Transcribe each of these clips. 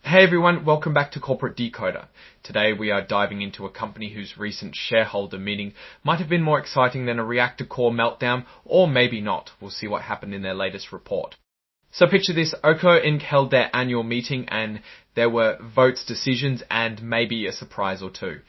Hey everyone, welcome back to Corporate Decoder. Today we are diving into a company whose recent shareholder meeting might have been more exciting than a reactor core meltdown, or maybe not. We'll see what happened in their latest report. So picture this, Oklo Inc held their annual meeting and there were votes, decisions, and maybe a surprise or two.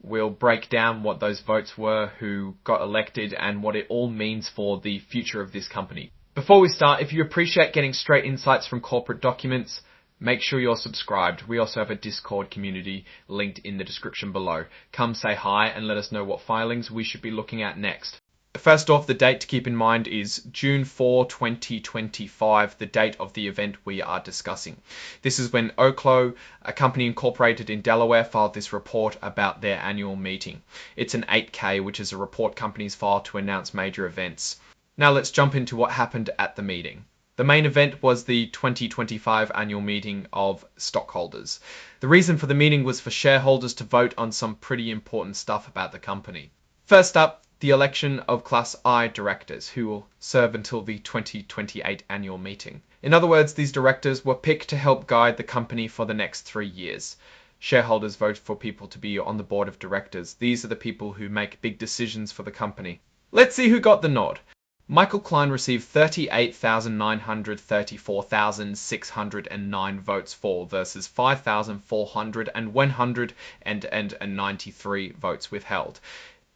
We'll break down what those votes were, who got elected, and what it all means for the future of this company. Before we start, if you appreciate getting straight insights from corporate documents, make sure you're subscribed. We also have a Discord community linked in the description below. Come say hi and let us know what filings we should be looking at next. First off, the date to keep in mind is June 4, 2025, the date of the event we are discussing. This is when Oklo, a company incorporated in Delaware, filed this report about their annual meeting. It's an 8K, which is a report companies file to announce major events. Now let's jump into what happened at the meeting. The main event was the 2025 annual meeting of stockholders. The reason for the meeting was for shareholders to vote on some pretty important stuff about the company. First up, the election of Class I directors, who will serve until the 2028 annual meeting. In other words, these directors were picked to help guide the company for the next 3 years. Shareholders vote for people to be on the board of directors. These are the people who make big decisions for the company. Let's see who got the nod. Michael Klein received 38,934,609 votes for versus 5,493 votes withheld.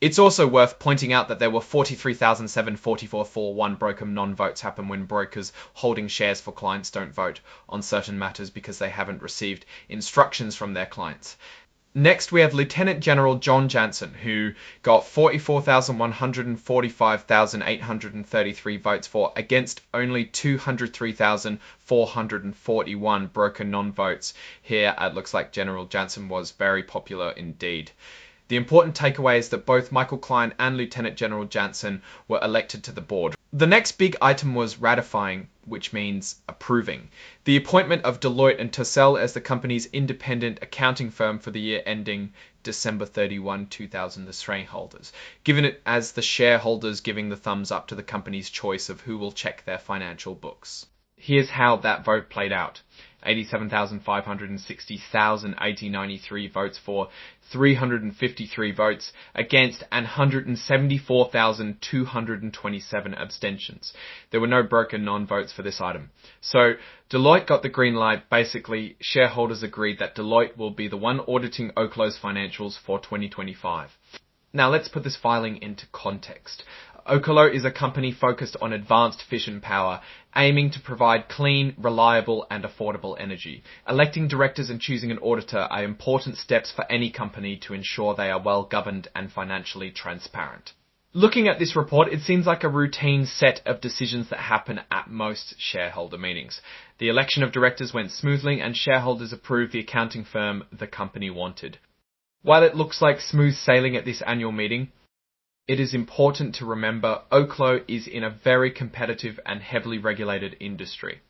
It's also worth pointing out that there were 43,744 for one-broker non-votes happen when brokers holding shares for clients don't vote on certain matters because they haven't received instructions from their clients. Next, we have Lieutenant General John Jansen, who got 44,145,833 votes for against only 203,441 broker non-votes. Here, it looks like General Jansen was very popular indeed. The important takeaway is that both Michael Klein and Lieutenant General Jansen were elected to the board. The next big item was ratifying, which means approving the appointment of Deloitte and Toussel as the company's independent accounting firm for the year ending December 31, 2000, the shareholders, given it as the shareholders giving the thumbs up to the company's choice of who will check their financial books. Here's how that vote played out. 87,560,093 votes for, 353 votes against, and 174,227 abstentions. There were no broker non-votes for this item. So Deloitte got the green light. Basically, shareholders agreed that Deloitte will be the one auditing Oklo's financials for 2025. Now let's put this filing into context. Oklo is a company focused on advanced fission power, aiming to provide clean, reliable, and affordable energy. Electing directors and choosing an auditor are important steps for any company to ensure they are well governed and financially transparent. Looking at this report, it seems like a routine set of decisions that happen at most shareholder meetings. The election of directors went smoothly and shareholders approved the accounting firm the company wanted. While it looks like smooth sailing at this annual meeting, it is important to remember Oklo is in a very competitive and heavily regulated industry.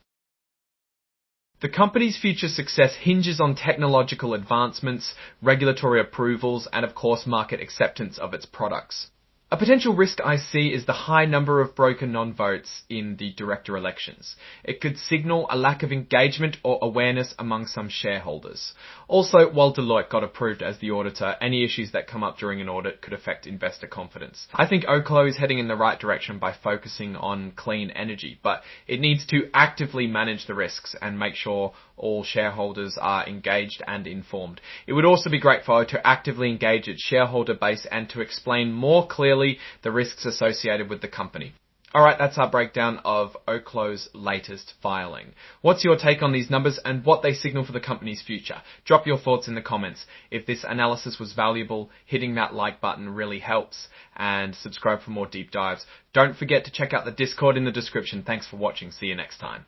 The company's future success hinges on technological advancements, regulatory approvals, and of course market acceptance of its products. A potential risk I see is the high number of broker non-votes in the director elections. It could signal a lack of engagement or awareness among some shareholders. Also, while Deloitte got approved as the auditor, any issues that come up during an audit could affect investor confidence. I think Oklo is heading in the right direction by focusing on clean energy, but it needs to actively manage the risks and make sure all shareholders are engaged and informed. It would also be great for Oklo to actively engage its shareholder base and to explain more clearly the risks associated with the company. Alright, that's our breakdown of Oklo's latest filing. What's your take on these numbers and what they signal for the company's future? Drop your thoughts in the comments. If this analysis was valuable, hitting that like button really helps, and subscribe for more deep dives. Don't forget to check out the Discord in the description. Thanks for watching. See you next time.